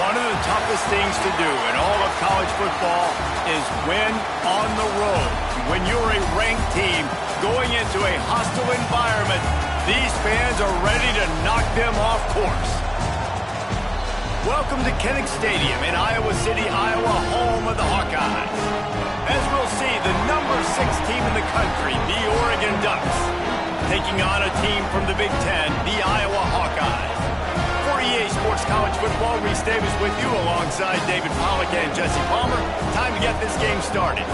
One of the toughest things to do in all of college football is win on the road. When you're a ranked team going into a hostile environment, these fans are ready to knock them off course. Welcome to Kinnick Stadium in Iowa City, Iowa, home of the Hawkeyes. As we'll see, the number 6 team in the country, the Oregon Ducks, taking on a team from the Big Ten, the Iowa Hawkeyes. For EA Sports College Football, Reese Davis with you alongside David Pollack and Jesse Palmer. Time to get this game started.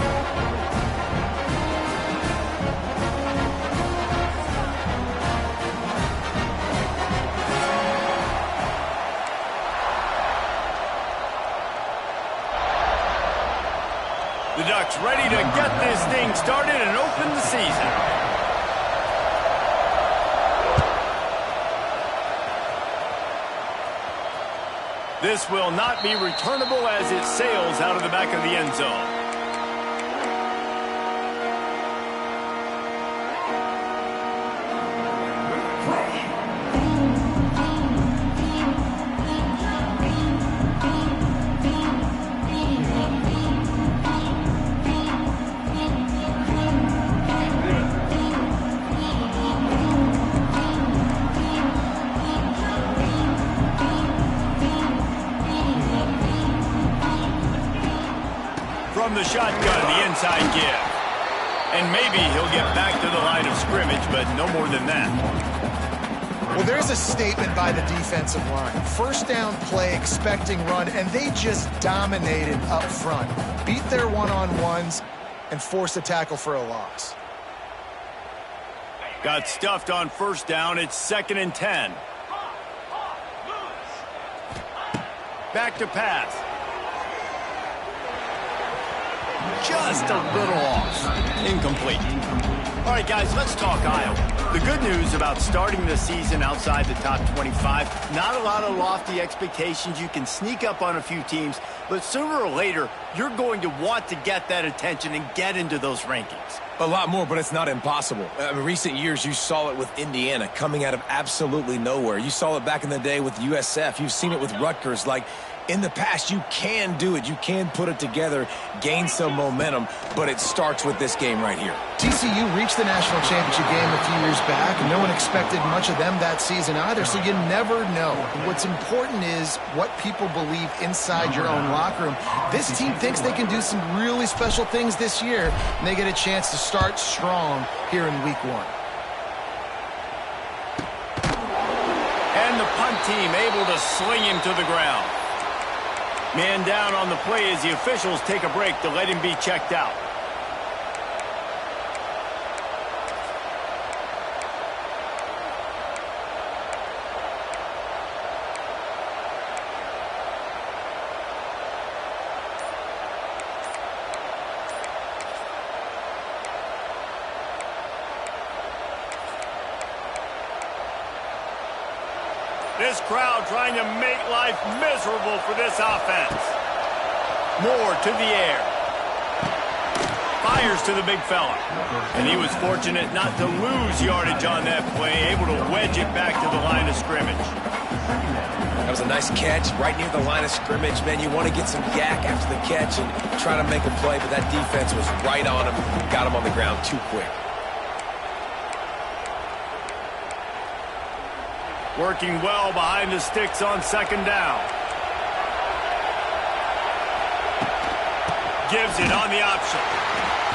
The Ducks ready to get this thing started and open the season. This will not be returnable as it sails out of the back of the end zone. From the shotgun, the inside give. And maybe he'll get back to the line of scrimmage, but no more than that. Well, there's a statement by the defensive line. First down play, expecting run, and they just dominated up front. Beat their one-on-ones and forced a tackle for a loss. Got stuffed on first down. It's 2nd and 10. Back to pass. Just a little off. Incomplete. All right, guys, let's talk Iowa. The good news about starting the season outside the top 25, not a lot of lofty expectations. You can sneak up on a few teams, but sooner or later, you're going to want to get that attention and get into those rankings. A lot more, but it's not impossible. In recent years, you saw it with Indiana coming out of absolutely nowhere. You saw it back in the day with USF. You've seen it with Rutgers. Like, in the past, you can do it. You can put it together, gain some momentum, but it starts with this game right here. TCU reached the national championship game a few years back, and no one expected much of them that season either, so you never know. What's important is what people believe inside your own locker room. This team thinks they can do some really special things this year, and they get a chance to start strong here in week 1. And the punt team able to sling him to the ground. Man down on the play as the officials take a break to let him be checked out. This crowd trying to make life miserable for this offense. Moore to the air. Fires to the big fella. And he was fortunate not to lose yardage on that play, able to wedge it back to the line of scrimmage. That was a nice catch right near the line of scrimmage. Man, you want to get some yak after the catch and try to make a play, but that defense was right on him. Got him on the ground too quick. Working well behind the sticks on 2nd down. Gives it on the option.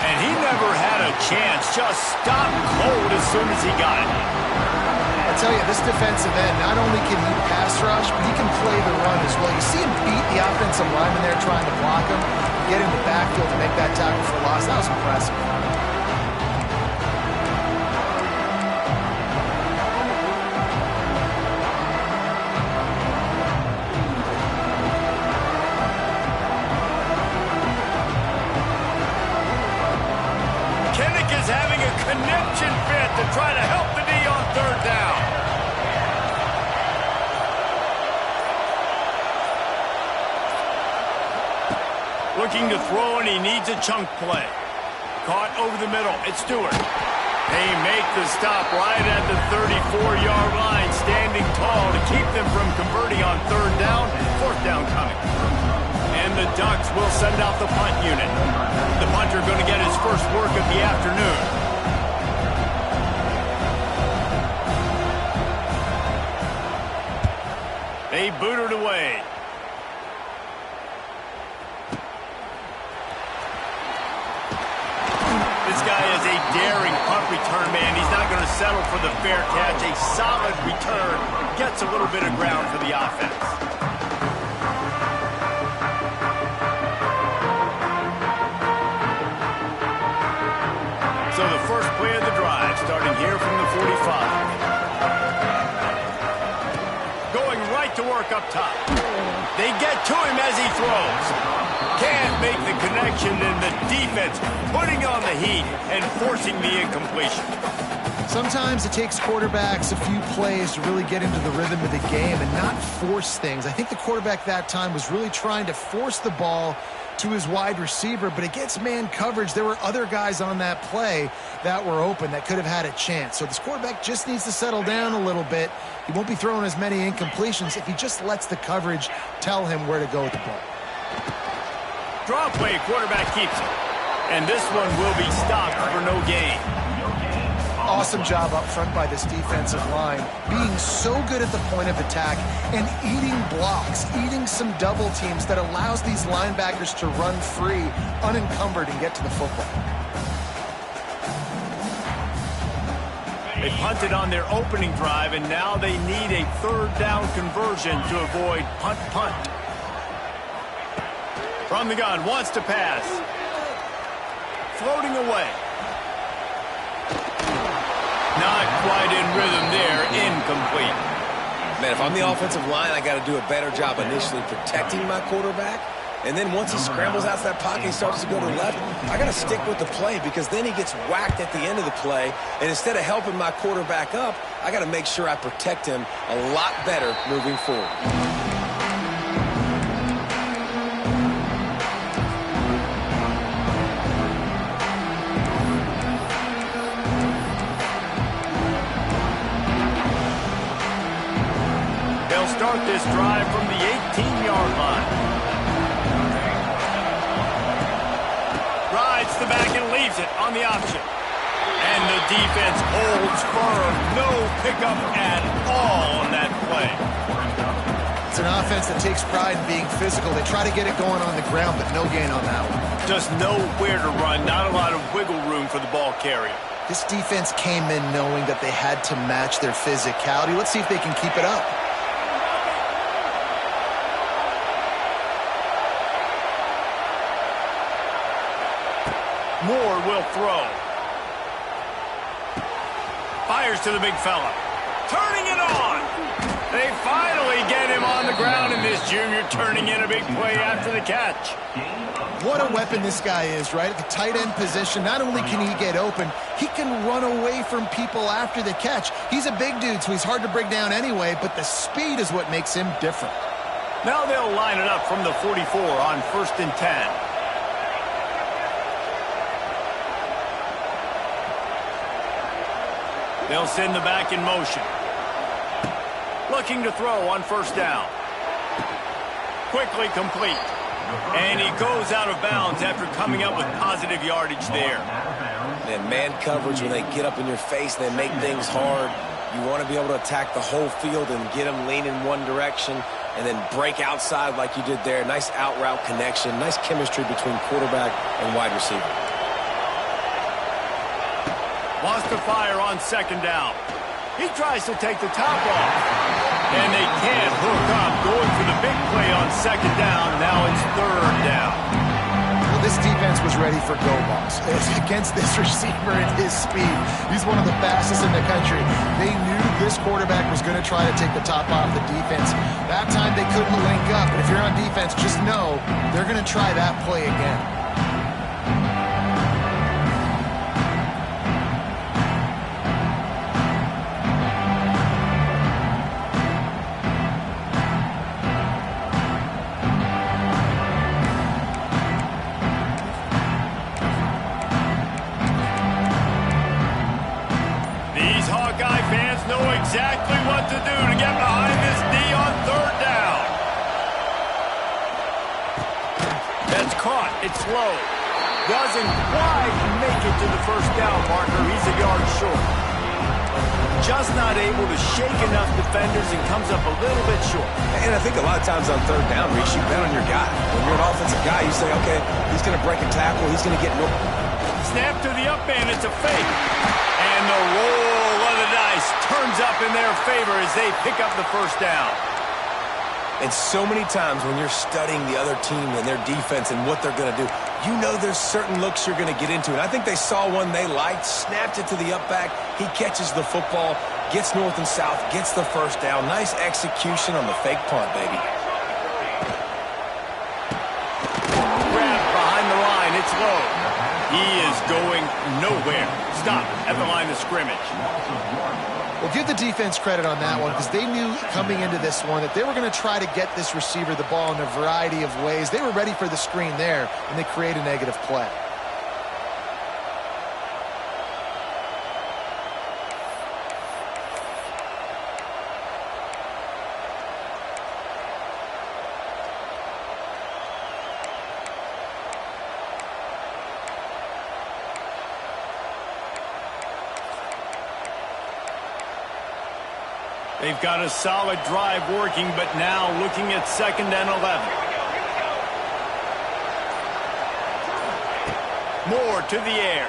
And he never had a chance. Just stopped cold as soon as he got it. I tell you, this defensive end, not only can he pass rush, but he can play the run as well. You see him beat the offensive lineman there trying to block him, get in the backfield to make that tackle for loss. That was impressive. Is having a connection fit to try to help the D on 3rd down. Looking to throw, and he needs a chunk play. Caught over the middle. It's Stewart. They make the stop right at the 34-yard line, standing tall to keep them from converting on third down. Fourth down coming. And the Ducks will send out the punt unit. The punter going to get his first work of the afternoon. They boot it away. This guy is a daring punt return man. He's not going to settle for the fair catch. A solid return. Gets a little bit of ground for the offense. So the first play of the drive starting here from the 45. Going right to work up top. They get to him as he throws. Can't make the connection, and the defense putting on the heat and forcing the incompletion. Sometimes it takes quarterbacks a few plays to really get into the rhythm of the game and not force things. I think the quarterback that time was really trying to force the ball to his wide receiver, but against man coverage, there were other guys on that play that were open that could have had a chance. So this quarterback just needs to settle down a little bit. He won't be throwing as many incompletions if he just lets the coverage tell him where to go with the ball. Draw play, quarterback keeps it. And this one will be stopped for no gain. Awesome job up front by this defensive line, being so good at the point of attack and eating blocks, eating some double teams that allows these linebackers to run free, unencumbered, and get to the football. They punted on their opening drive, and now they need a third down conversion to avoid punt. From the gun, wants to pass. Floating away. Not quite in rhythm there, incomplete. Man, if I'm the offensive line, I got to do a better job initially protecting my quarterback. And then once he scrambles out of that pocket, he starts to go to the left, I got to stick with the play because then he gets whacked at the end of the play. And instead of helping my quarterback up, I got to make sure I protect him a lot better moving forward. Start this drive from the 18-yard line. Rides the back and leaves it on the option. And the defense holds firm. No pickup at all on that play. It's an offense that takes pride in being physical. They try to get it going on the ground, but no gain on that one. Just nowhere to run. Not a lot of wiggle room for the ball carrier. This defense came in knowing that they had to match their physicality. Let's see if they can keep it up. Moore will throw. Fires to the big fella. Turning it on. They finally get him on the ground, and this junior turning in a big play after the catch. What a weapon this guy is, right? At the tight end position, not only can he get open, he can run away from people after the catch. He's a big dude, so he's hard to bring down anyway, but the speed is what makes him different. Now they'll line it up from the 44 on 1st and 10. They'll send the back in motion. Looking to throw on 1st down. Quickly complete. And he goes out of bounds after coming up with positive yardage there. And man coverage, when they get up in your face, they make things hard. You want to be able to attack the whole field and get them leaning one direction and then break outside like you did there. Nice out route connection. Nice chemistry between quarterback and wide receiver. Wants to fire on 2nd down. He tries to take the top off. And they can't hook up. Going for the big play on 2nd down. Now it's 3rd down. Well, this defense was ready for go balls. Against this receiver at his speed. He's one of the fastest in the country. They knew this quarterback was going to try to take the top off the defense. That time they couldn't link up. But if you're on defense, just know they're going to try that play again. It's low. Doesn't quite make it to the first down marker. He's a yard short. Just not able to shake enough defenders and comes up a little bit short. And I think a lot of times on third down, Reese, you bet on your guy. When you're an offensive guy, you say, okay, he's going to break a tackle. He's going to get... Snap to the up man. It's a fake. And the roll of the dice turns up in their favor as they pick up the first down. And so many times when you're studying the other team and their defense and what they're going to do, you know there's certain looks you're going to get into. And I think they saw one they liked, snapped it to the up back. He catches the football, gets north and south, gets the first down. Nice execution on the fake punt, baby. Grab behind the line. It's low. He is going nowhere. Stop at the line of scrimmage. Well, give the defense credit on that one because they knew coming into this one that they were going to try to get this receiver the ball in a variety of ways. They were ready for the screen there, and they create a negative play. They've got a solid drive working, but now looking at 2nd and 11. Moore to the air.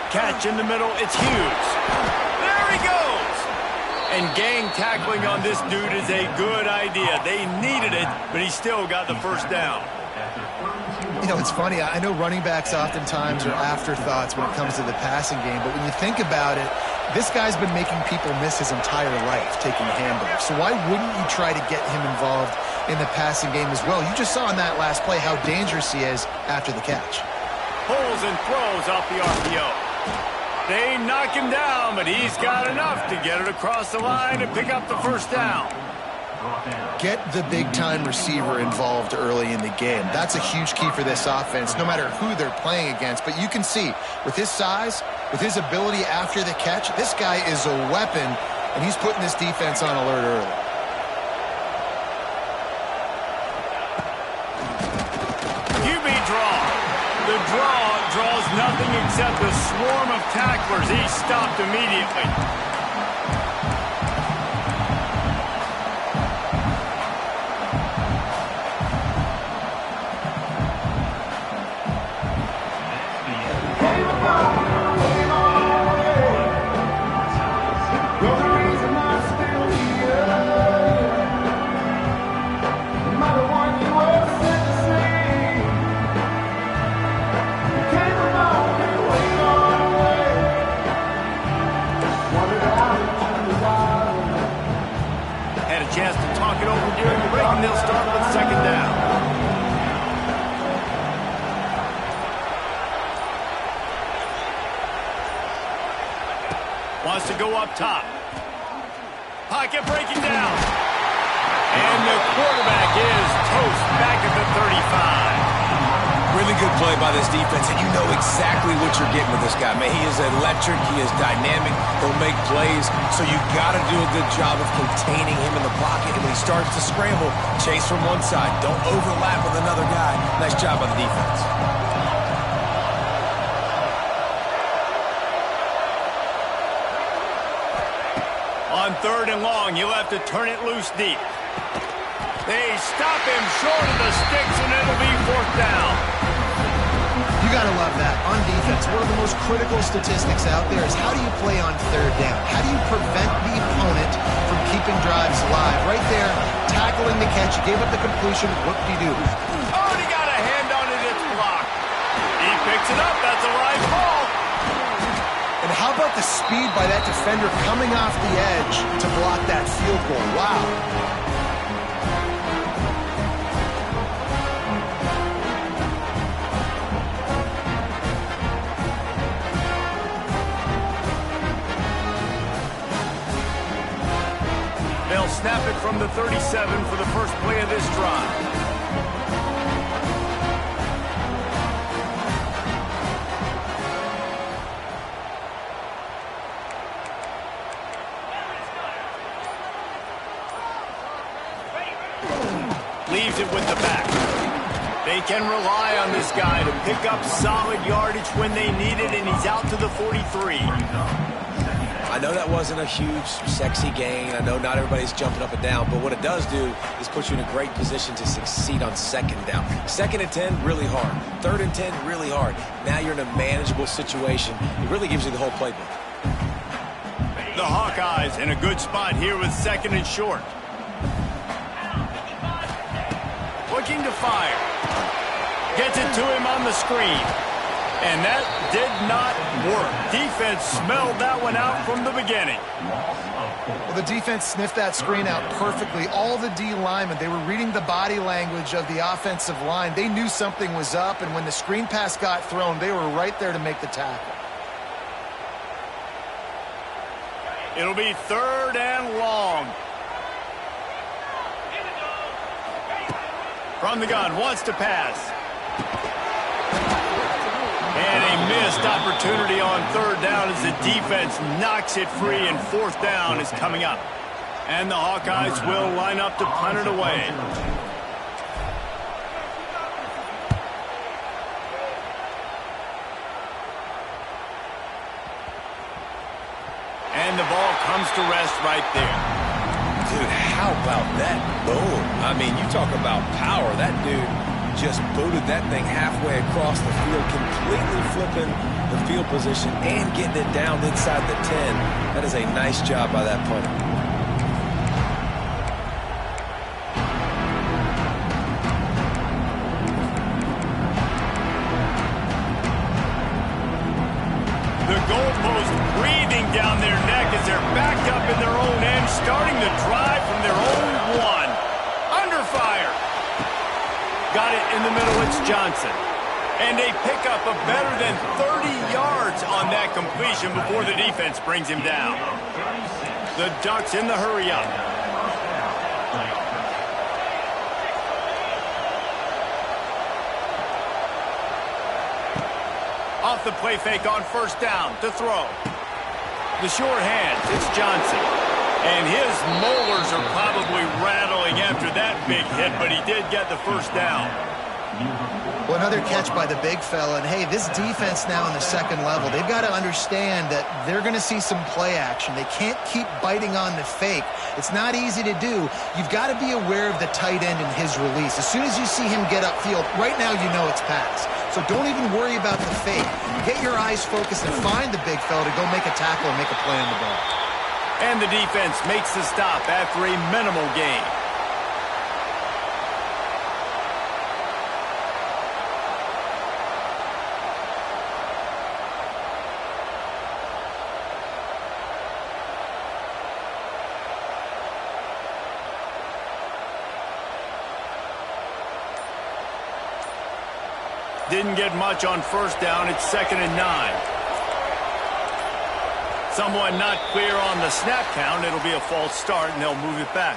Catch in the middle. It's Hughes. There he goes. And gang tackling on this dude is a good idea. They needed it, but he still got the first down. You know, it's funny. I know running backs oftentimes are afterthoughts when it comes to the passing game, but when you think about it, this guy's been making people miss his entire life taking handoffs. So why wouldn't you try to get him involved in the passing game as well? You just saw in that last play how dangerous he is after the catch. Pulls and throws off the RPO. They knock him down, but he's got enough to get it across the line and pick up the first down. Get the big-time receiver involved early in the game. That's a huge key for this offense, no matter who they're playing against. But you can see, with his size, with his ability after the catch, this guy is a weapon, and he's putting this defense on alert early. QB draw. The draw draws nothing except a swarm of tacklers. He's stopped immediately. Chance to talk it over during the break, and they'll start with 2nd down. Wants to go up top. Pocket breaking down. And the quarterback is toast back at the 35. Really good play by this defense, and you know exactly what you're getting with this guy. Man, he is electric. He is dynamic. He'll make plays, so you got to do a good job of containing him in the pocket. And when he starts to scramble, chase from one side. Don't overlap with another guy. Nice job by the defense. On 3rd and long, you'll have to turn it loose deep. They stop him short of the sticks, and it'll be 4th down. You got to love that. On defense, one of the most critical statistics out there is how do you play on 3rd down? How do you prevent the opponent from keeping drives alive? Right there, tackling the catch. You gave up the completion. What did you do? Oh, he got a hand on it. It's blocked. He picks it up. That's a right ball. And how about the speed by that defender coming off the edge to block that field goal? Wow. They'll snap it from the 37 for the first play of this drive. Leaves it with the back. They can rely on this guy to pick up solid yardage when they need it, and he's out to the 43. I know that wasn't a huge, sexy gain. I know not everybody's jumping up and down, but what it does do is put you in a great position to succeed on second down. 2nd and 10, really hard. 3rd and 10, really hard. Now you're in a manageable situation. It really gives you the whole playbook. The Hawkeyes in a good spot here with 2nd and short. Looking to fire. Gets it to him on the screen. And that did not work. Defense smelled that one out from the beginning. Well, the defense sniffed that screen out perfectly. All the D linemen, they were reading the body language of the offensive line. They knew something was up, and when the screen pass got thrown, they were right there to make the tackle. It'll be 3rd and long. From the gun, wants to pass. And a missed opportunity on 3rd down as the defense knocks it free, and 4th down is coming up. And the Hawkeyes will line up to punt it away. And the ball comes to rest right there. Dude, how about that boom? I mean, you talk about power. That dude just booted that thing halfway across the field, completely flipping the field position and getting it down inside the 10. That is a nice job by that punter. The goalpost breathing down their neck as they're backed up in their own end, starting the drive from their own 1. Under fire. Got it in the middle, it's Johnson. And a pickup of better than 30 yards on that completion before the defense brings him down. The Ducks in the hurry up. Off the play fake on 1st down to throw. The short hands, it's Johnson. And his molars are probably rattling after that big hit, but he did get the 1st down. Well, another catch by the big fella. And, hey, this defense now in the 2nd level, they've got to understand that they're going to see some play action. They can't keep biting on the fake. It's not easy to do. You've got to be aware of the tight end and his release. As soon as you see him get upfield, right now you know it's pass. So don't even worry about the fake. Get your eyes focused and find the big fella to go make a tackle and make a play on the ball. And the defense makes the stop after a minimal gain. Didn't get much on 1st down. It's 2nd and 9. Someone not clear on the snap count. It'll be a false start, and they'll move it back.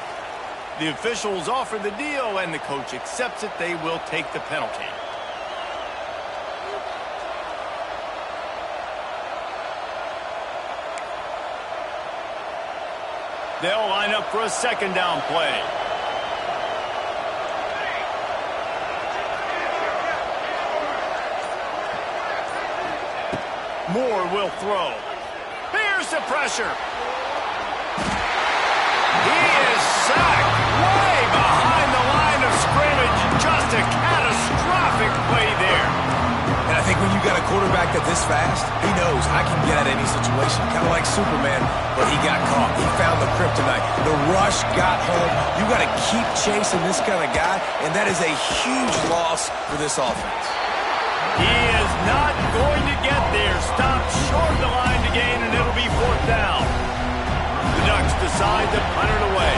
The officials offer the deal, and the coach accepts it. They will take the penalty. They'll line up for a 2nd down play. Moore will throw. Here's the pressure. He is sacked way behind the line of scrimmage. Just a catastrophic play there. And I think when you got a quarterback that's this fast, he knows I can get out of any situation. Kind of like Superman, but he got caught. He found the kryptonite. The rush got home. You got to keep chasing this kind of guy, and that is a huge loss for this offense. He is not going to get there. Stopped short of the line to gain, and it'll be 4th down. The Ducks decide to punt it away.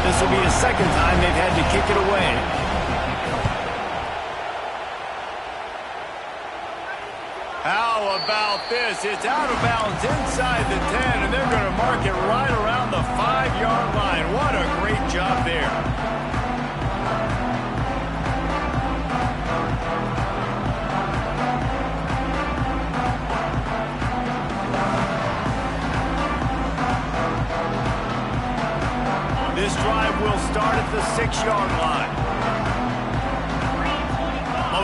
This will be the 2nd time they've had to kick it away. How about this? It's out of bounds inside the 10, and they're going to mark it right around the 5-yard line. What a great job there. This drive will start at the 6-yard line.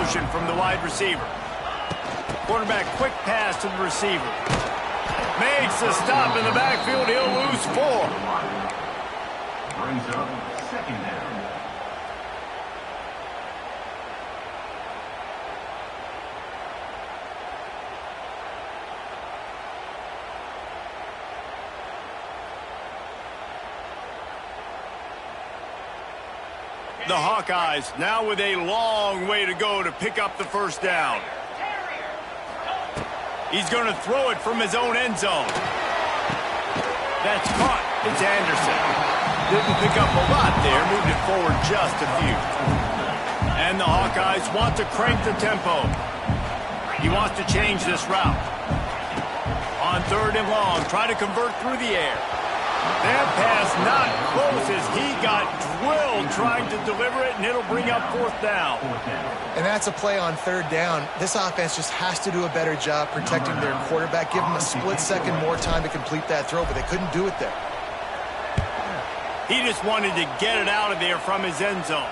motion from the wide receiver. Quarterback quick pass to the receiver. Makes the stop in the backfield. He'll lose 4. Brings up second down. The Hawkeyes now with a long way to go to pick up the first down. He's going to throw it from his own end zone. That's caught. It's Anderson. Didn't pick up a lot there. Moved it forward just a few. And the Hawkeyes want to crank the tempo. He wants to change this route. On 3rd and long, try to convert through the air. That pass not close as he got drilled trying to deliver it, and it'll bring up 4th down. And that's a play on 3rd down. This offense just has to do a better job protecting their quarterback. Give him a split second more time to complete that throw, but they couldn't do it there. He just wanted to get it out of there from his end zone.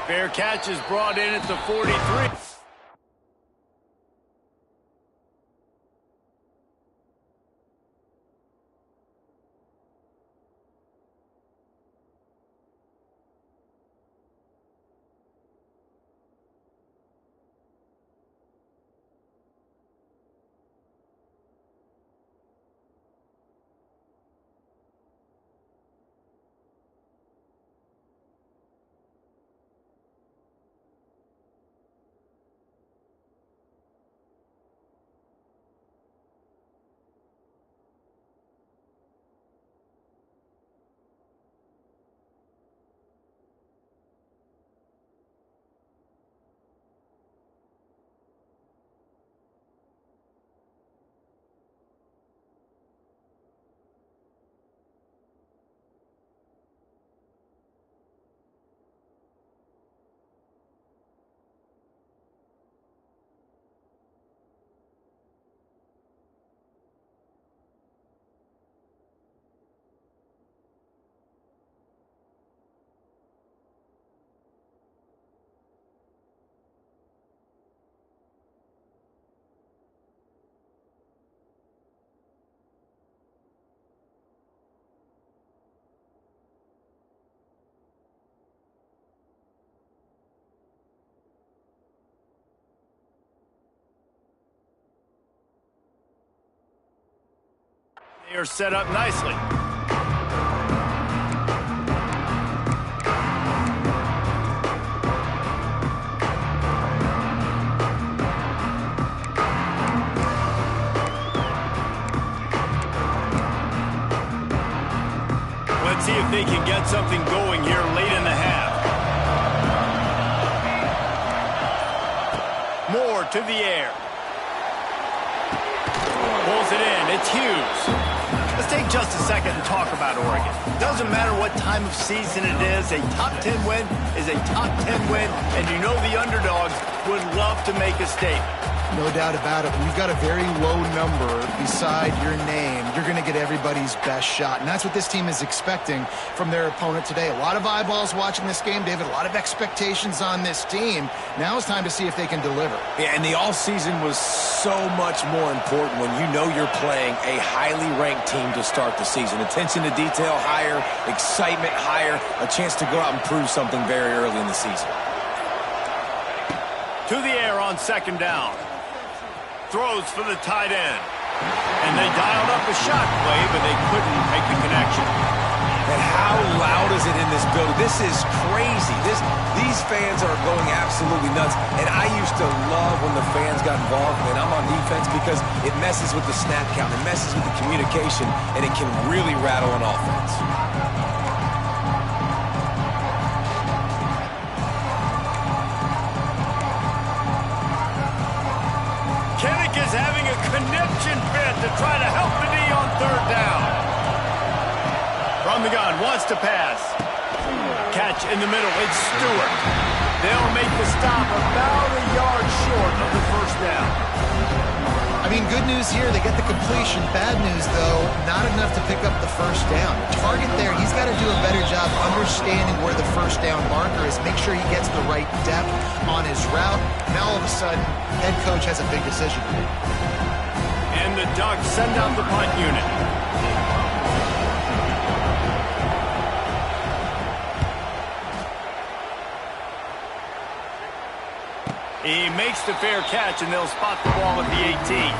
Fair catch is brought in at the 43. They are set up nicely. Let's see if they can get something going here late in the half. Moore to the air. Pulls it in. It's Hughes. Let's take just a second and talk about Oregon. Doesn't matter what time of season it is, a top 10 win is a top 10 win, and you know the underdogs would love to make a statement. No doubt about it. When you've got a very low number beside your name, you're going to get everybody's best shot. And that's what this team is expecting from their opponent today. A lot of eyeballs watching this game, David. A lot of expectations on this team. Now it's time to see if they can deliver. Yeah, and the all-season was so much more important when you know you're playing a highly ranked team to start the season. Attention to detail higher, excitement higher, a chance to go out and prove something very early in the season. To the air on 2nd down. Throws for the tight end. And they dialed up a shot play, but they couldn't make the connection. And how loud is it in this building? This is crazy. These fans are going absolutely nuts. And I used to love when the fans got involved and I'm on defense because it messes with the snap count. It messes with the communication, and it can really rattle an offense. Is having a conniption fit to try to help the D on 3rd down. From the gun, wants to pass. Catch in the middle, it's Stewart. They'll make the stop about a yard short of the 1st down. I mean, good news here, they get the completion. Bad news, though, not enough to pick up the first down. The target there, he's got to do a better job understanding where the first down marker is, make sure he gets the right depth on his route. Now, all of a sudden, head coach has a big decision to make. And the Ducks send out the punt unit. He makes the fair catch, and they'll spot the ball at the 18.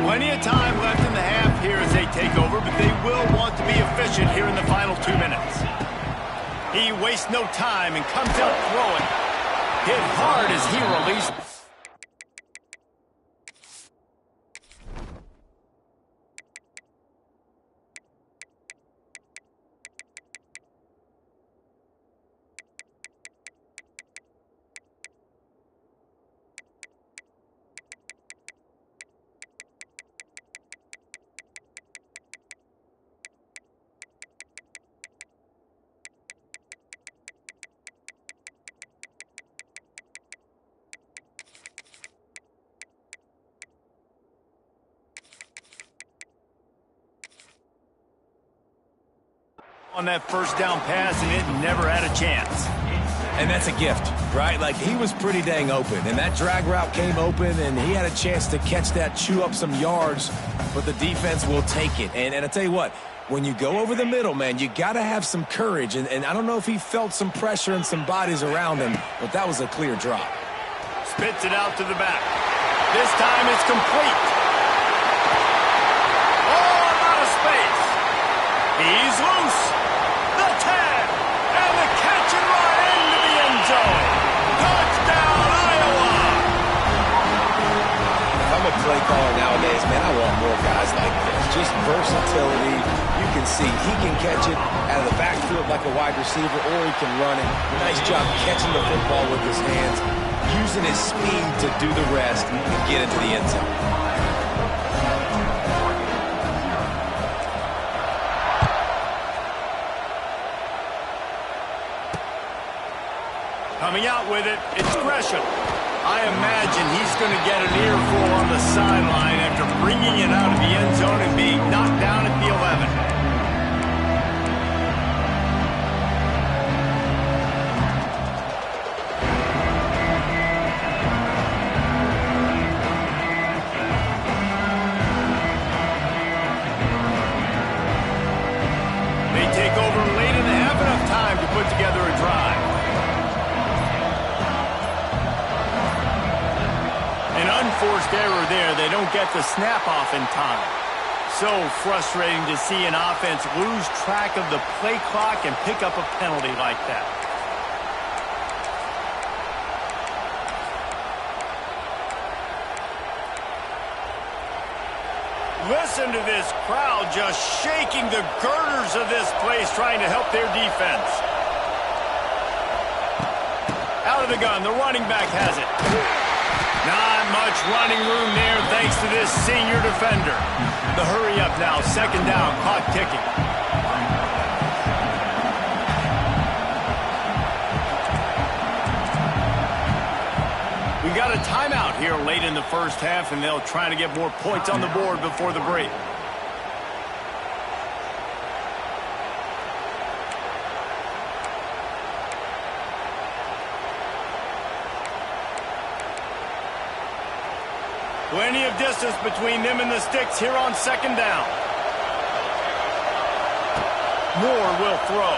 Plenty of time left in the half here as they take over, but they will want to be efficient here in the final 2 minutes. He wastes no time and comes out throwing. Hit hard as he released. On that first down pass, and it never had a chance. And that's a gift, right? Like, he was pretty dang open, and that drag route came open, and he had a chance to catch that, chew up some yards, but the defense will take it. And I tell you what, when you go over the middle, man, you got to have some courage, and I don't know if he felt some pressure and some bodies around him, but that was a clear drop. Spits it out to the back. This time it's complete. Oh, out of space. He's loose. The tag. And the catch and run into the end zone. Touchdown, Iowa. If I'm a play caller nowadays, man, I want more guys like this. Just versatility. You can see he can catch it out of the backfield like a wide receiver, or he can run it. Nice job catching the football with his hands, using his speed to do the rest and get into the end zone. Coming out with it, it's Gresham. I imagine he's going to get an earful on the sideline after bringing it out of the end zone and being knocked down at the 11. They take over late and have enough time to put together a drive. An unforced error there. They don't get the snap off in time. So frustrating to see an offense lose track of the play clock and pick up a penalty like that. Listen to this crowd just shaking the girders of this place trying to help their defense. Out of the gun, the running back has it. Not much running room there thanks to this senior defender. The hurry up now, second down, clock ticking. We got a timeout here late in the first half, and they'll try to get more points on the board before the break. Plenty of distance between them and the sticks here on second down. Moore will throw.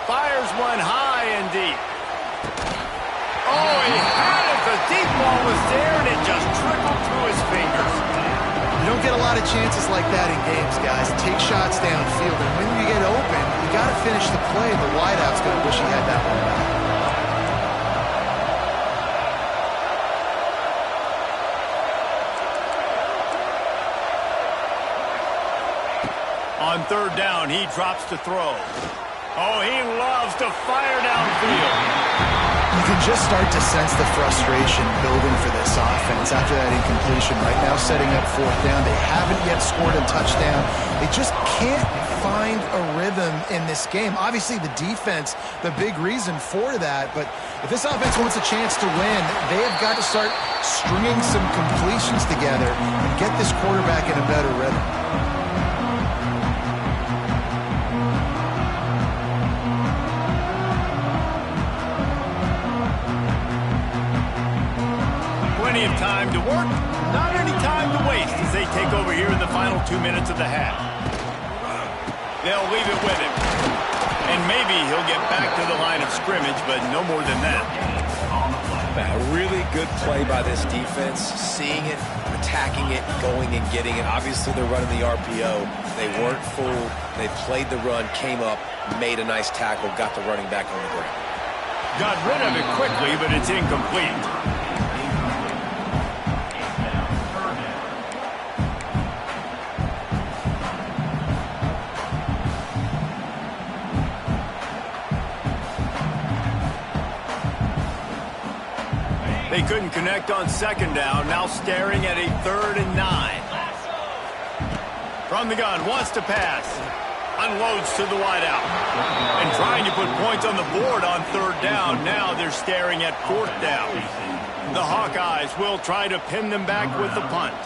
Fires one high and deep. Oh, he had it. The deep ball was there, and it just trickled through his fingers. You don't get a lot of chances like that in games, guys. Take shots downfield, and when you get open, you got to finish the play. The wideout's going to wish he had that one back. On third down, he drops to throw. Oh, he loves to fire downfield. can just start to sense the frustration building for this offense after that incompletion. Right now, setting up fourth down. They haven't yet scored a touchdown. They just can't find a rhythm in this game. Obviously, the defense, the big reason for that. But if this offense wants a chance to win, they have got to start stringing some completions together and get this quarterback in a better rhythm. Plenty of time to work, not any time to waste as they take over here in the final 2 minutes of the half. They'll leave it with him. And maybe he'll get back to the line of scrimmage, but no more than that. A really good play by this defense, seeing it, attacking it, going and getting it. Obviously, they're running the RPO. They weren't fooled. They played the run, came up, made a nice tackle, got the running back on the ground. Got rid of it quickly, but it's incomplete. They couldn't connect on second down, now staring at a 3rd and 9. From the gun, wants to pass. Unloads to the wideout. And trying to put points on the board on 3rd down. Now they're staring at 4th down. The Hawkeyes will try to pin them back with the punt.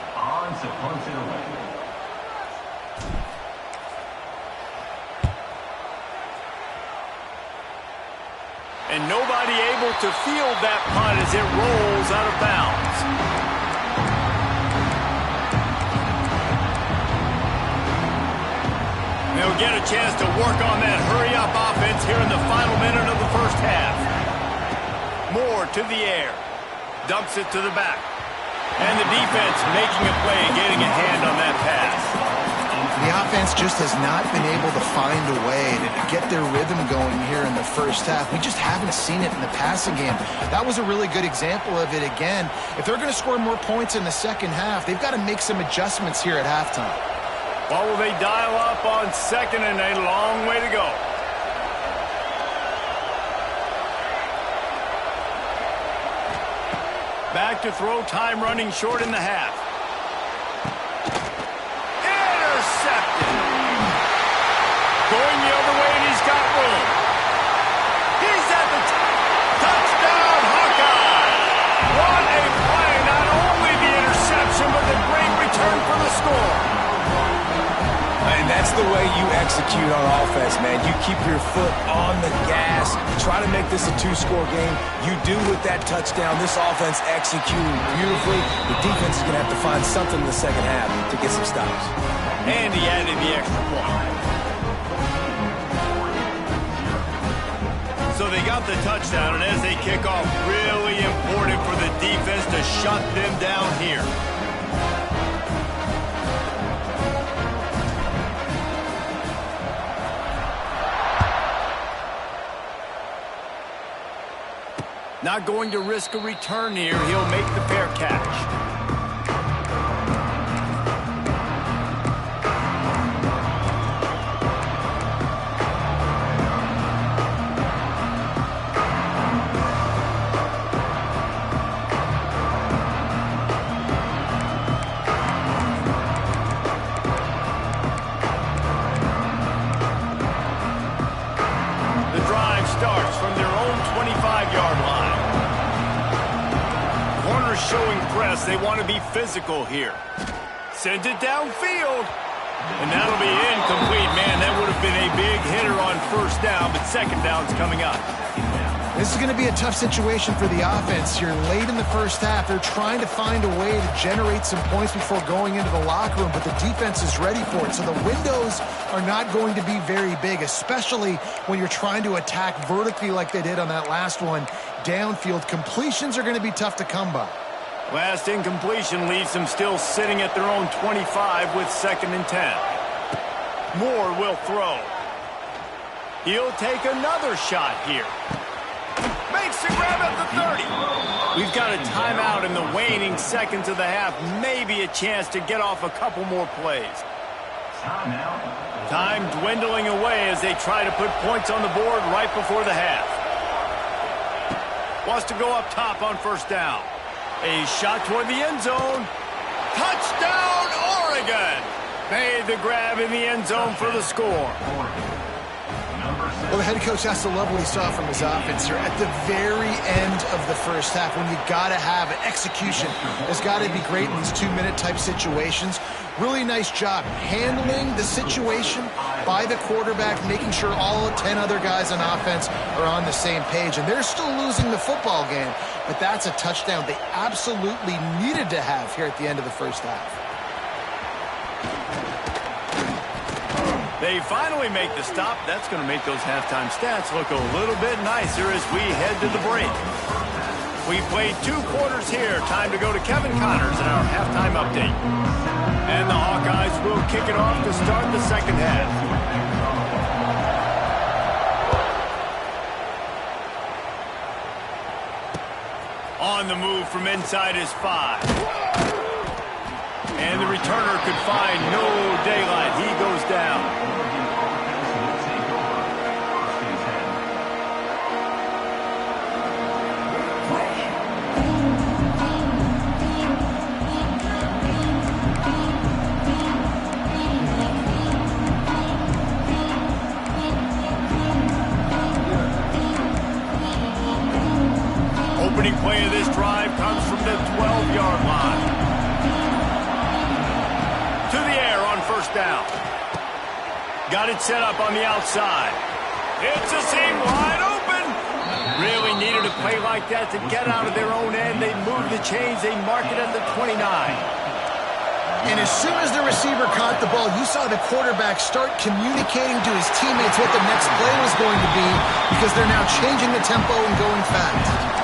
And nobody able to field that punt as it rolls out of bounds. They'll get a chance to work on that hurry-up offense here in the final minute of the first half. Moore to the air. Dumps it to the back. And the defense making a play, getting a hand on that pass. The offense just has not been able to find a way to get their rhythm going here in the first half. We just haven't seen it in the passing game. That was a really good example of it again. If they're going to score more points in the second half, they've got to make some adjustments here at halftime. Well, will they dial up on second and a long way to go? Back to throw, time running short in the half. Going the other way, and he's got room. He's at the touchdown, Hawkeye. What a play. Not only the interception, but the great return for the score. And that's the way you execute on offense, man. You keep your foot on the gas. Try to make this a 2-score game. You do with that touchdown. This offense executing beautifully. The defense is going to have to find something in the second half to get some stops. And he added the extra point. So they got the touchdown, and as they kick off, really important for the defense to shut them down here. Not going to risk a return here. He'll make the fair catch. Starts from their own 25-yard line. Corners showing press. They want to be physical here. Sends it downfield. And that'll be incomplete. Man, that would have been a big hitter on first down, but second down's coming up. This is going to be a tough situation for the offense here. Late in the first half, they're trying to find a way to generate some points before going into the locker room, but the defense is ready for it. So the windows are not going to be very big, especially when you're trying to attack vertically like they did on that last one. Downfield completions are going to be tough to come by. Last incompletion leaves them still sitting at their own 25 with 2nd and 10. Moore will throw. He'll take another shot here. Makes the grab at the 30. We've got a timeout in the waning seconds of the half. Maybe a chance to get off a couple more plays. Time dwindling away as they try to put points on the board right before the half. Wants to go up top on first down. A shot toward the end zone. Touchdown, Oregon! Made the grab in the end zone for the score. Well, the head coach has to love what he saw from his offense here at the very end of the first half when you got to have an execution. It's got to be great in these 2-minute type situations. Really nice job handling the situation by the quarterback, making sure all 10 other guys on offense are on the same page. And they're still losing the football game, but that's a touchdown they absolutely needed to have here at the end of the first half. They finally make the stop. That's going to make those halftime stats look a little bit nicer as we head to the break. We played 2 quarters here. Time to go to Kevin Connors in our halftime update. And the Hawkeyes will kick it off to start the second half. On the move from inside his 5. And the returner could find no daylight. He goes down. Opening play of this drive comes from the 12-yard line. To the air on first down. Got it set up on the outside. It's a seam wide open. Really needed a play like that to get out of their own end. They move the chains. They mark it at the 29. And as soon as the receiver caught the ball, you saw the quarterback start communicating to his teammates what the next play was going to be because they're now changing the tempo and going fast.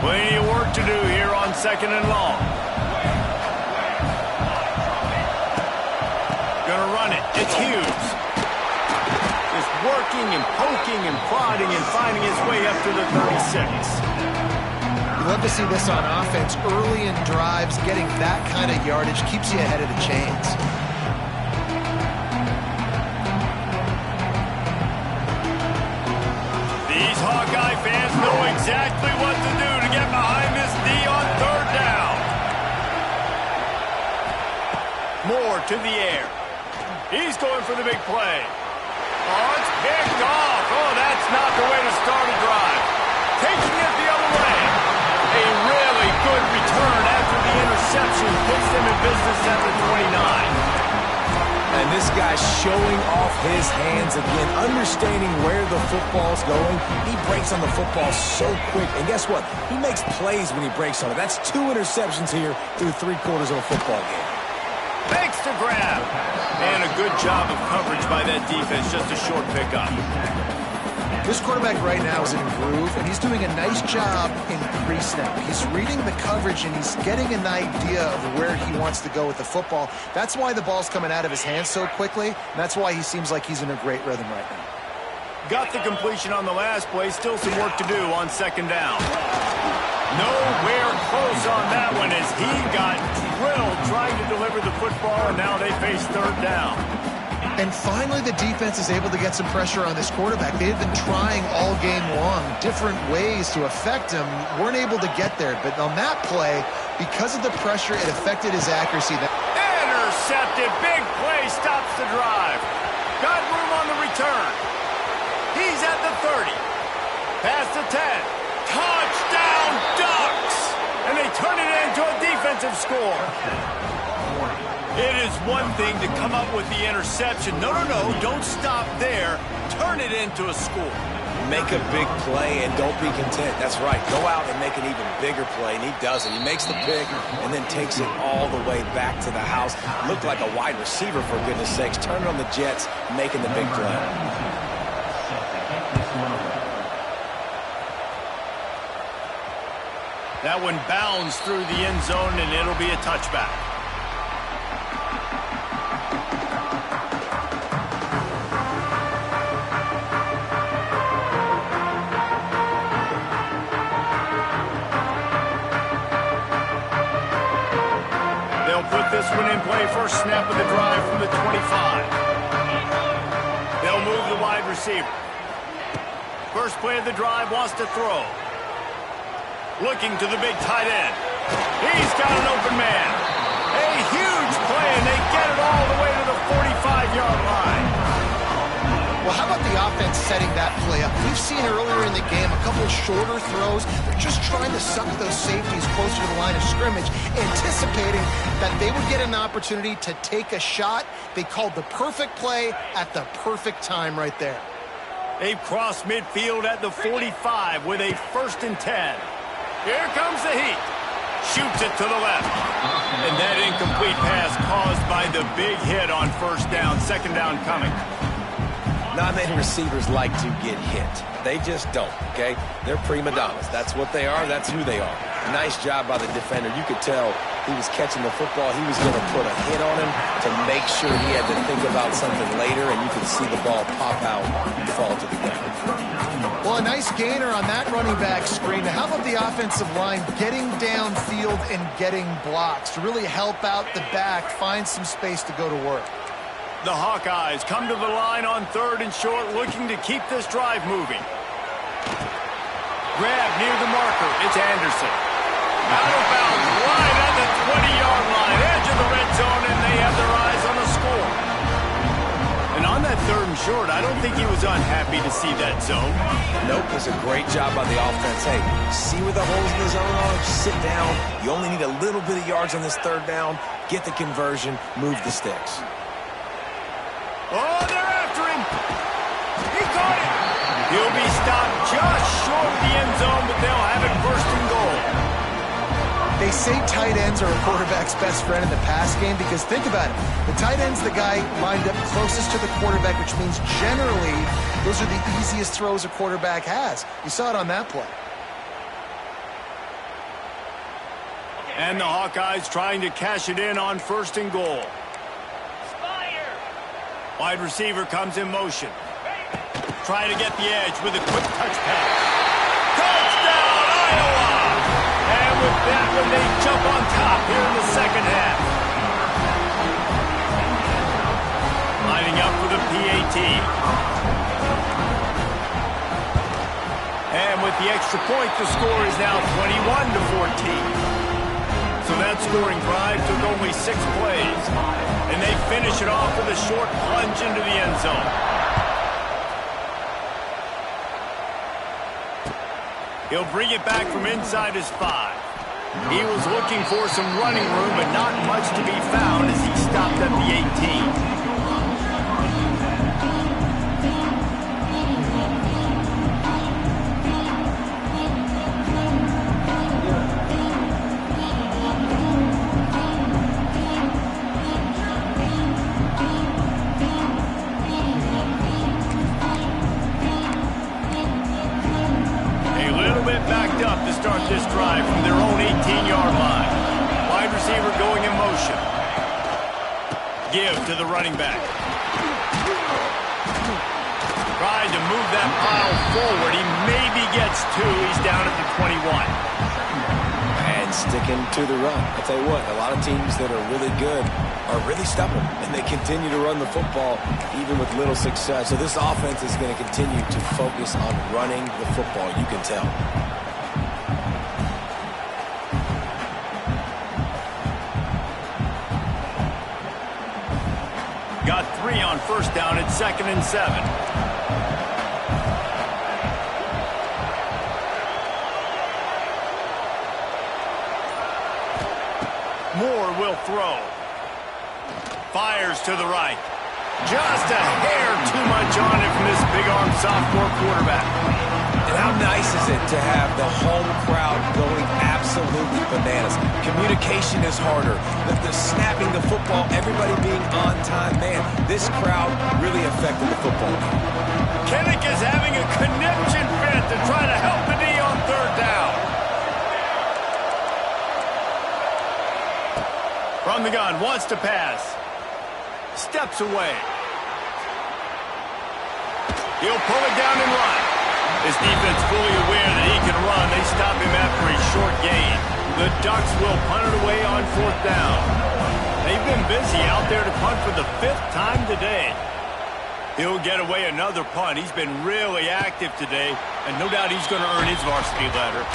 Plenty of work to do here on second and long. Gonna run it. It's Hughes. Just working and poking and prodding and finding his way up to the 36. You love to see this on offense. Early in drives, getting that kind of yardage keeps you ahead of the chains. These Hawkeye fans know exactly what to do to get behind this D on third down. Moore to the air. He's going for the big play. Oh, it's picked off. Oh, that's not the way to start a drive. Taking it the other way. A really good return after the interception puts them in business at the 29. And this guy's showing off his hands again, understanding where the football's going. He breaks on the football so quick. And guess what? He makes plays when he breaks on it. That's 2 interceptions here through 3 quarters of a football game. Makes the grab. And a good job of coverage by that defense. Just a short pickup. This quarterback right now is in a groove, and he's doing a nice job in pre-snap. He's reading the coverage, and he's getting an idea of where he wants to go with the football. That's why the ball's coming out of his hands so quickly, and that's why he seems like he's in a great rhythm right now. Got the completion on the last play. Still some work to do on second down. Nowhere close on that one as he got drilled trying to deliver the football, and now they face third down. And finally, the defense is able to get some pressure on this quarterback. They've been trying all game long, different ways to affect him. Weren't able to get there, but on that play, because of the pressure, it affected his accuracy. Intercepted. Big play stops the drive. Got room on the return. He's at the 30. Past the 10. Touchdown, Ducks! And they turn it into a defensive score. It is one thing to come up with the interception. No, don't stop there. Turn it into a score. Make a big play and don't be content. That's right. Go out and make an even bigger play, and he does it. He makes the pick and then takes it all the way back to the house. Looked like a wide receiver, for goodness sakes. Turn it on the Jets, making the big play. That one bounds through the end zone, and it'll be a touchback. They'll put this one in play. First snap of the drive from the 25. They'll move the wide receiver. First play of the drive, wants to throw. Looking to the big tight end. He's got an open man. A huge play, and they get it all the way to the 45-yard line. Well, how about the offense setting that play up? We've seen earlier in the game a couple of shorter throws. They're just trying to suck those safeties closer to the line of scrimmage, anticipating that they would get an opportunity to take a shot. They called the perfect play at the perfect time right there. They've crossed midfield at the 45 with a 1st and 10. Here comes the heat. Shoots it to the left. And that incomplete pass caused by the big hit on first down. Second down coming. Not many receivers like to get hit. They just don't, okay? They're prima donnas. That's what they are. That's who they are. Nice job by the defender. You could tell he was catching the football. He was going to put a hit on him to make sure he had to think about something later, and you could see the ball pop out and fall to the ground. Well, a nice gainer on that running back screen. Now, how about the offensive line getting downfield and getting blocks to really help out the back, find some space to go to work? The Hawkeyes come to the line on 3rd and short, looking to keep this drive moving. Grab near the marker. It's Anderson. Out of bounds, right at the 20-yard line, edge of the red zone, and they have their eyes on the score. And on that 3rd and short, I don't think he was unhappy to see that zone. Nope, it was a great job by the offense. Hey, see where the holes in the zone are? Sit down. You only need a little bit of yards on this 3rd down. Get the conversion. Move the sticks. Oh, they're after him. He caught it. He'll be stopped just short of the end zone, but they'll have it 1st and goal. They say tight ends are a quarterback's best friend in the pass game because think about it. The tight end's the guy lined up closest to the quarterback, which means generally those are the easiest throws a quarterback has. You saw it on that play. And the Hawkeyes trying to cash it in on 1st and goal. Wide receiver comes in motion. Trying to get the edge with a quick touch pass. Touchdown, Iowa! And with that one, they jump on top here in the second half. Lining up for the PAT. And with the extra point, the score is now 21-14. So that scoring drive took only 6 plays. And they finish it off with a short plunge into the end zone. He'll bring it back from inside his 5. He was looking for some running room, but not much to be found as he stopped at the 18. Backed up to start this drive from their own 18-yard line. Wide receiver going in motion. Give to the running back. Trying to move that pile forward. He maybe gets 2. He's down at the 21. And sticking to the run. I'll tell you what, a lot of teams that are really good are really stubborn, and they continue to run the football even with little success. So this offense is going to continue to focus on running the football. You can tell. Got 3 on 1st down at 2nd and 7. Moore will throw. Fires to the right. Just a hair too much on it from this big-arm sophomore quarterback. And how nice is it to have the home crowd going absolutely bananas? Communication is harder. The snapping the football, everybody being on time. Man, this crowd really affected the football game. Kinnick is having a conniption fit to try to help the D on 3rd down. From the gun, wants to pass. Steps away. He'll pull it down and run. His defense fully aware that he can run. They stop him after a short gain. The Ducks will punt it away on 4th down. there to punt for the 5th time today. He'll get away another punt. He's been really active today, and no doubt he's going to earn his varsity letter.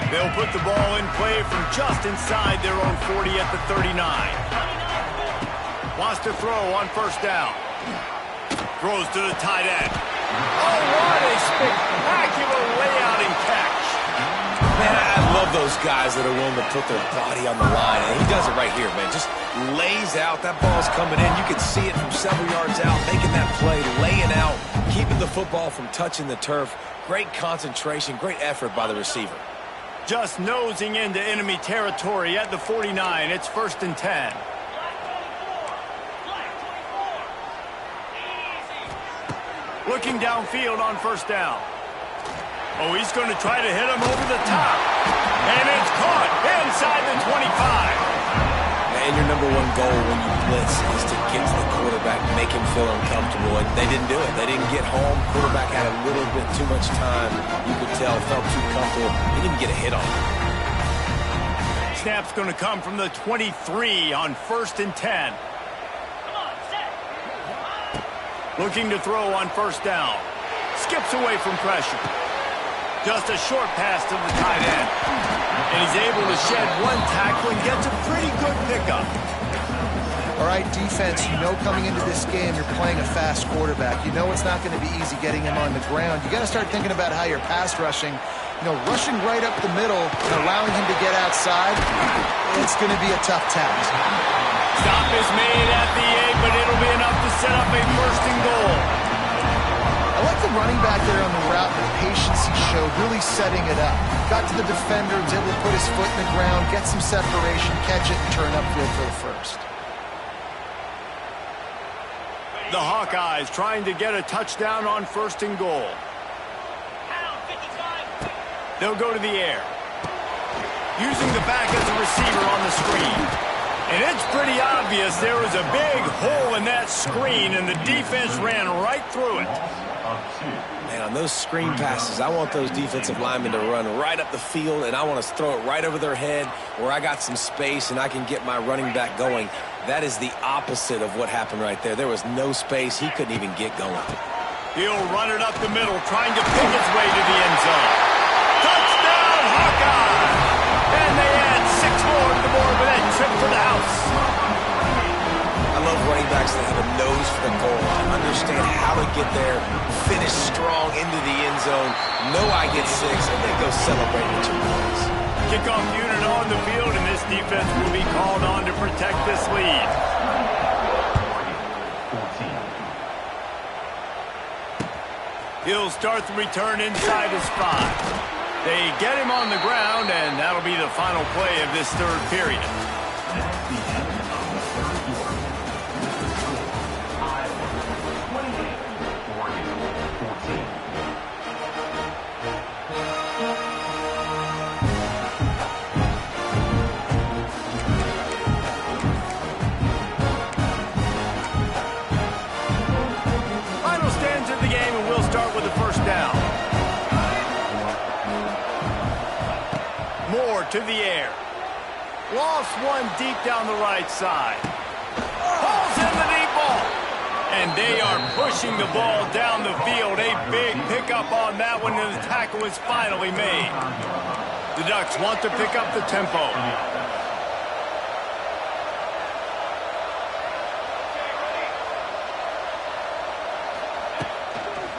They'll put the ball in play from just inside their own 40 at the 39. Wants to throw on first down. Throws to the tight end. Oh, what a spectacular layout and catch. Man, I love those guys that are willing to put their body on the line. And he does it right here, man. Just lays out. That ball's coming in. You can see it from several yards out, making that play, laying out, keeping the football from touching the turf. Great concentration, great effort by the receiver. Just nosing into enemy territory at the 49. It's 1st and 10. Looking downfield on first down. Oh, he's going to try to hit him over the top. And it's caught inside the 25. And your number one goal when you blitz is to get to the quarterback, make him feel uncomfortable. And they didn't do it. They didn't get home. Quarterback had a little bit too much time. You could tell, felt too comfortable. He didn't get a hit on him. Snap's going to come from the 23 on 1st and 10. Looking to throw on first down. Skips away from pressure. Just a short pass to the tight end. And he's able to shed one tackle and gets a pretty good pickup. All right, defense, you know coming into this game you're playing a fast quarterback. You know it's not going to be easy getting him on the ground. You got to start thinking about how you're pass rushing. You know, rushing right up the middle and allowing him to get outside, it's going to be a tough task. Stop is made at the 8, but it'll be enough to set up a 1st and goal. I like the running back there on the route, the patience he showed, really setting it up. Got to the defender, was able to put his foot in the ground, get some separation, catch it, and turn upfield for the 1st. The Hawkeyes trying to get a touchdown on 1st and goal. They'll go to the air. Using the back as a receiver on the screen. And it's pretty obvious there was a big hole in that screen, and the defense ran right through it. Man, on those screen passes, I want those defensive linemen to run right up the field, and I want to throw it right over their head where I got some space and I can get my running back going. That is the opposite of what happened right there. There was no space. He couldn't even get going. He'll run it up the middle, trying to pick its way to the end zone. Touchdown, Hawkeye! And they add 6 more to the board with that trip to the house. I love running backs that have a nose for the goal line, understand how to get there, finish strong into the end zone, know I get 6, and then go celebrate with your boys. Kickoff unit on the field, and this defense will be called on to protect this lead. He'll start the return inside his 5. They get him on the ground, and that'll be the final play of this 3rd period. Final stands of the game, and we'll start with the first down. Moore to the air. Lost one deep down the right side. Pulls in the deep ball. And they are pushing the ball down the field. A big pickup on that one, and the tackle is finally made. The Ducks want to pick up the tempo.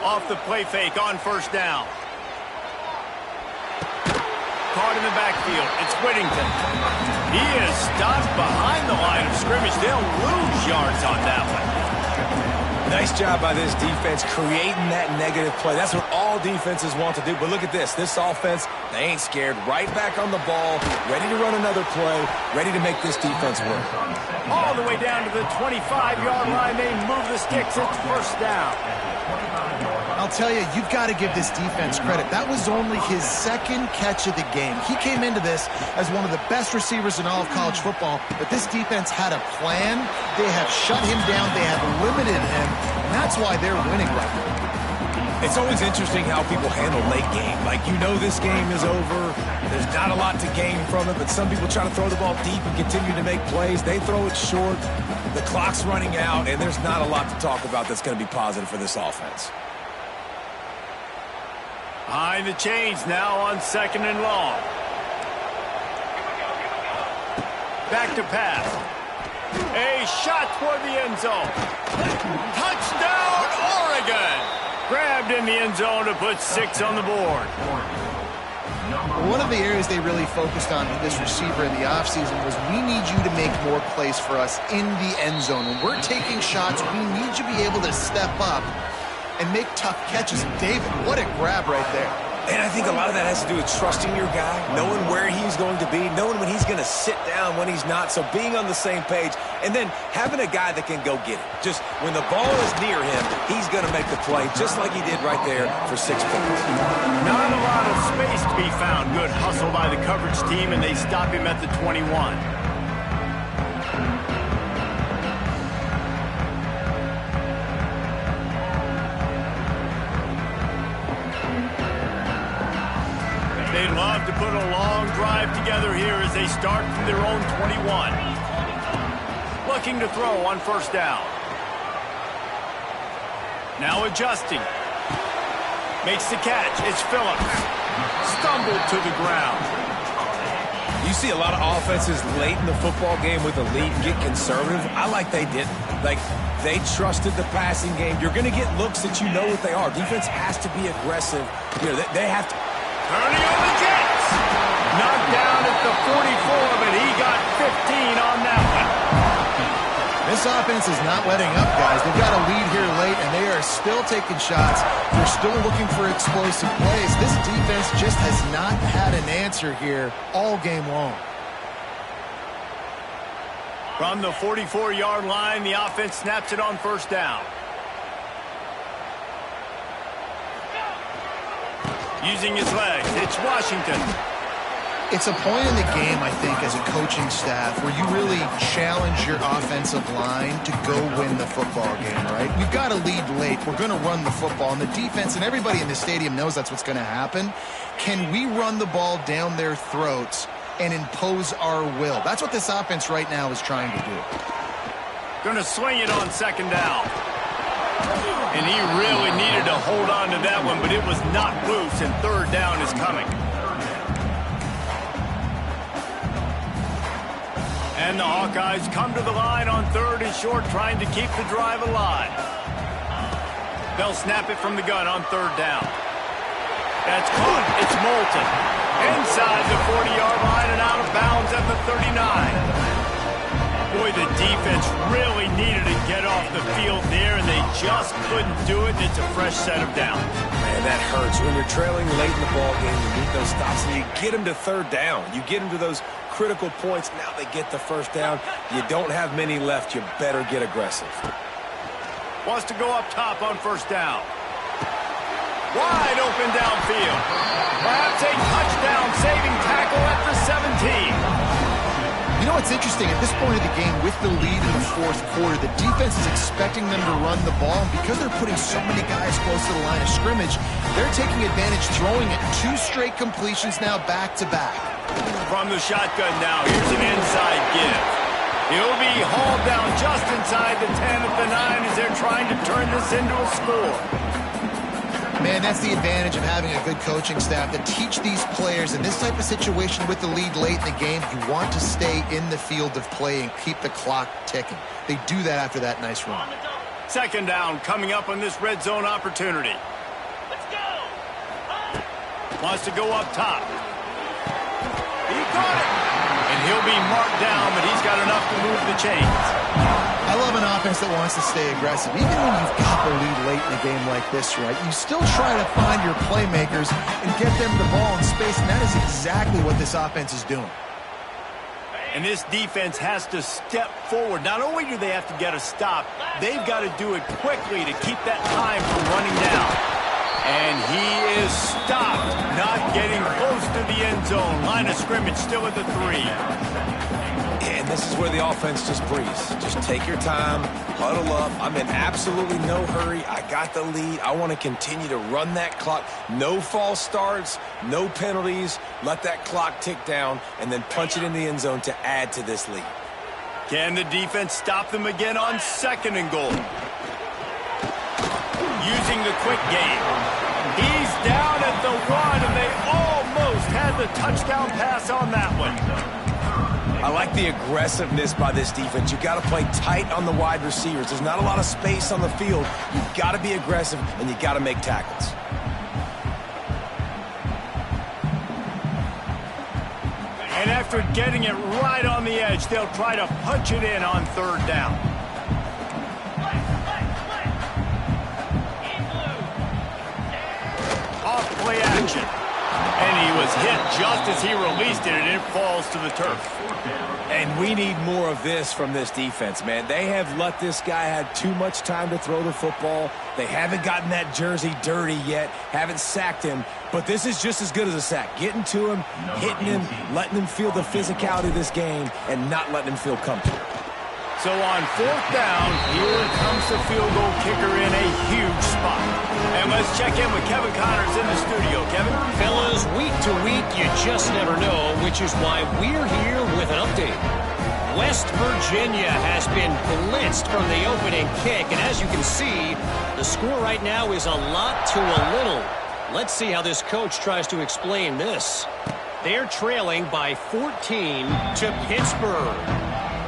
Off the play fake on first down. Caught in the backfield. It's Whittington. He is stopped behind the line of scrimmage. They'll lose yards on that one. Nice job by this defense creating that negative play. That's what all defenses want to do. But look at this. This offense, they ain't scared. Right back on the ball, ready to run another play, ready to make this defense work. All the way down to the 25-yard line. They move the sticks. It's first down. I'll tell you, you've got to give this defense credit. That was only his second catch of the game. He came into this as one of the best receivers in all of college football, but this defense had a plan. They have shut him down. They have limited him, and that's why they're winning right now. It's always interesting how people handle late game. Like, you know this game is over. There's not a lot to gain from it, but some people try to throw the ball deep and continue to make plays. They throw it short. The clock's running out, and there's not a lot to talk about that's going to be positive for this offense. Behind the chains now on 2nd and long. Back to pass. A shot toward the end zone. Touchdown, Oregon! Grabbed in the end zone to put 6 on the board. One of the areas they really focused on with this receiver in the offseason was, we need you to make more plays for us in the end zone. When we're taking shots, we need you to be able to step up and make tough catches. And David, what a grab right there. And I think a lot of that has to do with trusting your guy, knowing where he's going to be, knowing when he's going to sit down, when he's not, so being on the same page, and then having a guy that can go get it. Just when the ball is near him, he's going to make the play, just like he did right there for 6 points. Not a lot of space to be found. Good hustle by the coverage team, and they stop him at the 21. They'd love to put a long drive together here as they start from their own 21. Looking to throw on 1st down. Now adjusting. Makes the catch. It's Phillips. Stumbled to the ground. You see a lot of offenses late in the football game with a lead get conservative. I like they didn't. Like, they trusted the passing game. You're going to get looks that you know what they are. Defense has to be aggressive. You know, they have to. Turning on the Jets. Knocked down at the 44, but he got 15 on that one. This offense is not letting up, guys. They've got a lead here late, and they are still taking shots. They're still looking for explosive plays. This defense just has not had an answer here all game long. From the 44-yard line, the offense snaps it on 1st down. Using his legs, it's Washington. It's a point in the game, I think, as a coaching staff, where you really challenge your offensive line to go win the football game, right? We've got a lead late. We're going to run the football. And the defense and everybody in the stadium knows that's what's going to happen. Can we run the ball down their throats and impose our will? That's what this offense right now is trying to do. Going to swing it on 2nd down. And he really needed to hold on to that one, but it was not loose, and 3rd down is coming. And the Hawkeyes come to the line on 3rd and short, trying to keep the drive alive. They'll snap it from the gun on 3rd down. That's caught. It's Moulton. Inside the 40-yard line and out of bounds at the 39. Boy, the defense really needed to get off the field there, and they just couldn't do it, and it's a fresh set of downs. Man, that hurts. When you're trailing late in the ball game, you need those stops, and you get them to 3rd down. You get them to those critical points. Now they get the 1st down. You don't have many left. You better get aggressive. Wants to go up top on 1st down. Wide open downfield. Perhaps a touchdown-saving tackle at the 17. You know what's interesting? At this point of the game, with the lead in the 4th quarter, the defense is expecting them to run the ball. And because they're putting so many guys close to the line of scrimmage, they're taking advantage, throwing it 2 straight completions now back-to-back. From the shotgun now, here's an inside give. He'll be hauled down just inside the 10 at the 9 as they're trying to turn this into a score. Man, that's the advantage of having a good coaching staff that teach these players in this type of situation with the lead late in the game. You want to stay in the field of play and keep the clock ticking. They do that after that nice run. 2nd down coming up on this red zone opportunity. Let's go. Wants to go up top. He caught it. And he'll be marked down, but he's got enough to move the chains. I love an offense that wants to stay aggressive. Even when you've got the lead late in a game like this, right, you still try to find your playmakers and get them the ball in space, and that is exactly what this offense is doing. And this defense has to step forward. Not only do they have to get a stop, they've got to do it quickly to keep that time from running down. And he is stopped, not getting close to the end zone. Line of scrimmage still at the 3. And this is where the offense just breathes. Just take your time, huddle up. I'm in absolutely no hurry. I got the lead. I want to continue to run that clock. No false starts, no penalties. Let that clock tick down and then punch it in the end zone to add to this lead. Can the defense stop them again on 2nd and goal? Using the quick game. He's down at the 1, and they almost had the touchdown pass on that one. I like the aggressiveness by this defense. You've got to play tight on the wide receivers. There's not a lot of space on the field. You've got to be aggressive, and you've got to make tackles. And after getting it right on the edge, they'll try to punch it in on 3rd down. Off play action. And he was hit just as he released it, and it falls to the turf. And we need more of this from this defense, man. They have let this guy have too much time to throw the football. They haven't gotten that jersey dirty yet, haven't sacked him. But this is just as good as a sack. Getting to him, hitting him, letting him feel the physicality of this game, and not letting him feel comfortable. So on 4th down, here comes the field goal kicker in a huge spot. And let's check in with Kevin Connors in the studio. Kevin? Fellas, week to week, you just never know, which is why we're here with an update. West Virginia has been blitzed from the opening kick, and as you can see, the score right now is a lot to a little. Let's see how this coach tries to explain this. They're trailing by 14 to Pittsburgh.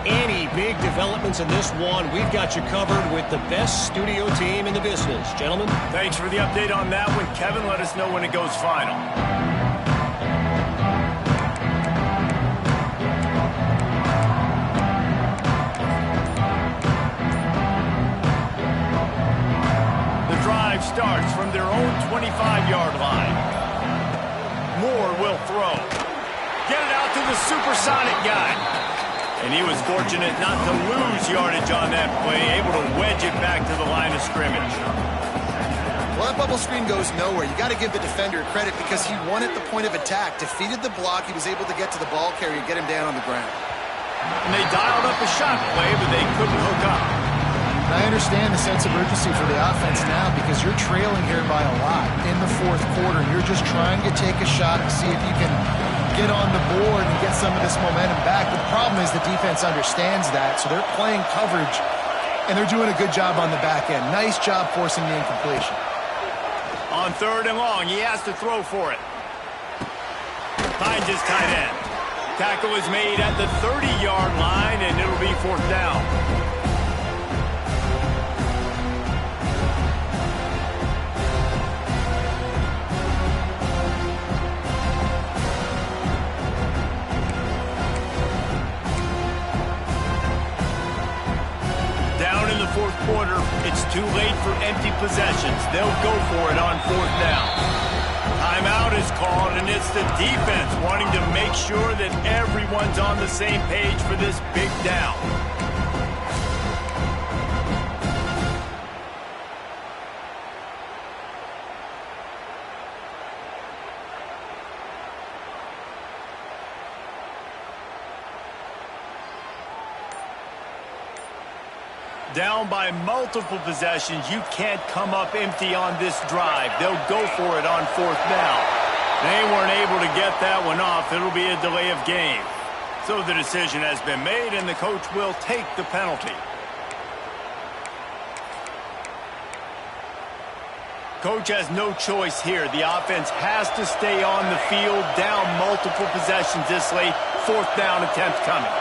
Any big developments in this one, we've got you covered with the best studio team in the business. Gentlemen? Thanks for the update on that one, Kevin. Let us know when it goes final. The drive starts from their own 25-yard line. Moore will throw. Get it out to the supersonic guy. And he was fortunate not to lose yardage on that play, able to wedge it back to the line of scrimmage. Well, that bubble screen goes nowhere. You got to give the defender credit because he won at the point of attack, defeated the block. He was able to get to the ball carrier and get him down on the ground. And they dialed up a shot play, but they couldn't hook up. I understand the sense of urgency for the offense now because you're trailing here by a lot in the 4th quarter. You're just trying to take a shot and see if you can get on the board and get some of this momentum back. But the problem is the defense understands that, so they're playing coverage, and they're doing a good job on the back end. Nice job forcing the incompletion. On 3rd and long, he has to throw for it. Finds his tight end. Tackle is made at the 30-yard line, and it'll be 4th down. Down in the 4th quarter, it's too late for empty possessions. They'll go for it on 4th down. Timeout is called, and it's the defense wanting to make sure that everyone's on the same page for this big down. Down by multiple possessions, you can't come up empty on this drive. They'll go for it on 4th down. They weren't able to get that one off. It'll be a delay of game. So the decision has been made, and the coach will take the penalty. Coach has no choice here. The offense has to stay on the field, down multiple possessions this late. 4th down attempt coming.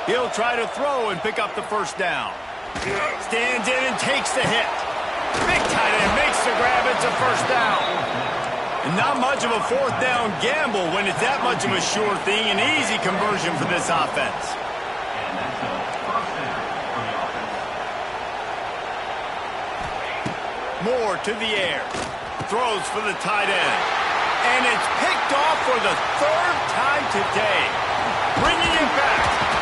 He'll try to throw and pick up the 1st down. Stands in and takes the hit. Big tight end makes the grab. It's a 1st down. And not much of a 4th down gamble when it's that much of a sure thing. An easy conversion for this offense. Moore to the air. Throws for the tight end. And it's picked off for the 3rd time today. Bringing it back.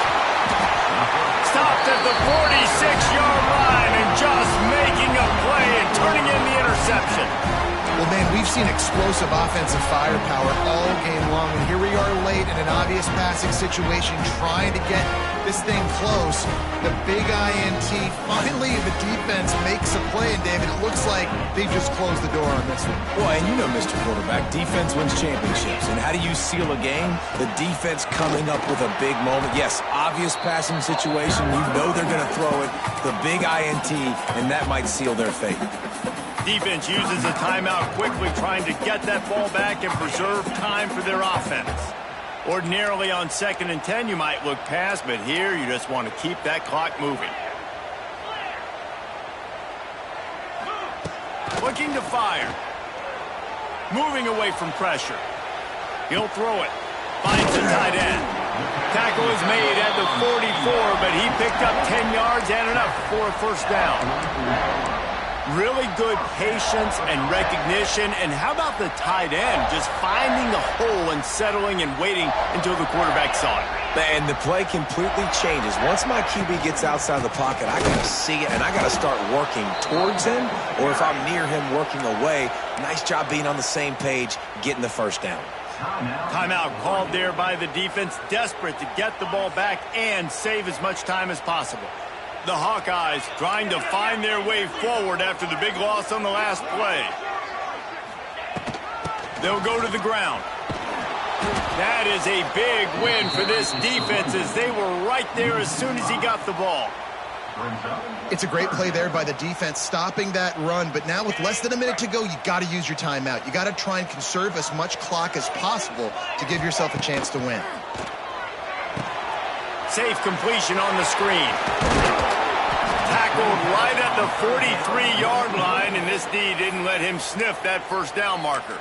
stopped at the 46-yard line and just making a play and turning in the interception. Well, man, we've seen explosive offensive firepower all game long, and here we are late in an obvious passing situation trying to get this thing close. The big INT, finally the defense makes a play, and David, it looks like they just closed the door on this one. Boy, and you know, Mr. Quarterback, defense wins championships. And how do you seal a game? The defense coming up with a big moment. Yes, obvious passing situation. You know they're going to throw it. The big INT, and that might seal their fate. Defense uses a timeout quickly, trying to get that ball back and preserve time for their offense. Ordinarily on 2nd and 10, you might look past, but here you just want to keep that clock moving. Looking to fire. Moving away from pressure. He'll throw it. Finds the tight end. Tackle is made at the 44, but he picked up 10 yards and enough for a first down. Really good patience and recognition. And how about the tight end just finding the hole and settling and waiting until the quarterback saw it? And the play completely changes. Once my QB gets outside of the pocket, I got to see it, and I got to start working towards him, or if I'm near him, working away. Nice job being on the same page, getting the first down. Timeout called there by the defense, desperate to get the ball back and save as much time as possible. The Hawkeyes trying to find their way forward after the big loss on the last play. They'll go to the ground. That is a big win for this defense as they were right there as soon as he got the ball. It's a great play there by the defense, stopping that run. But now with less than a minute to go, you got to use your timeout. You got to try and conserve as much clock as possible to give yourself a chance to win. Safe completion on the screen. Tackled right at the 43-yard line, and this D didn't let him sniff that first down marker.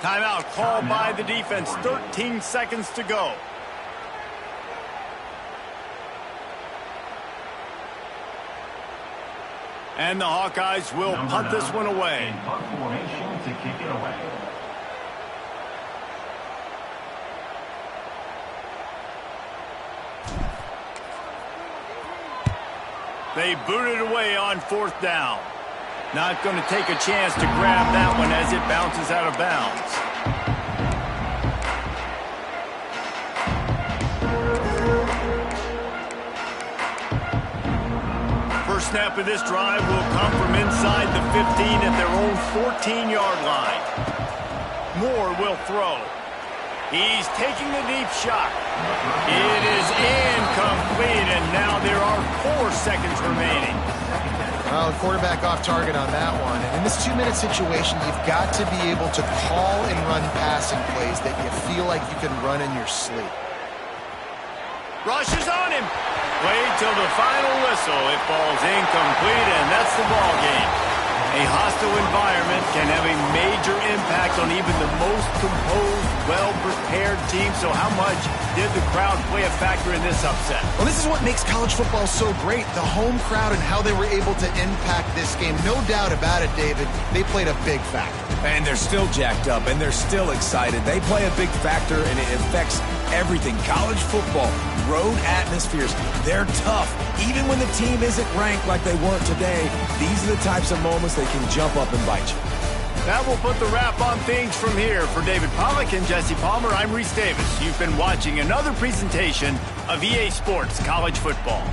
Timeout called by the defense. 13 seconds to go. And the Hawkeyes will punt this one away. They booted away on 4th down. Not going to take a chance to grab that one as it bounces out of bounds. First snap of this drive will come from inside the 15 at their own 14-yard line. Moore will throw. He's taking the deep shot. It is incomplete, and now there are 4 seconds remaining. Well, the quarterback off target on that one. And in this 2-minute situation, you've got to be able to call and run passing plays that you feel like you can run in your sleep. Rush is on him. Wait till the final whistle. It falls incomplete, and that's the ball game. A hostile environment can have a major impact on even the most composed, well-prepared team. So how much did the crowd play a factor in this upset? Well, this is what makes college football so great, the home crowd and how they were able to impact this game. No doubt about it, David. They played a big factor. And they're still jacked up, and they're still excited. They play a big factor, and it affects everything. College football, road atmospheres, they're tough. Even when the team isn't ranked like they weren't today, these are the types of moments that can jump up and bite you. That will put the wrap on things from here. For David Pollack and Jesse Palmer, I'm Reese Davis. You've been watching another presentation of EA Sports College Football.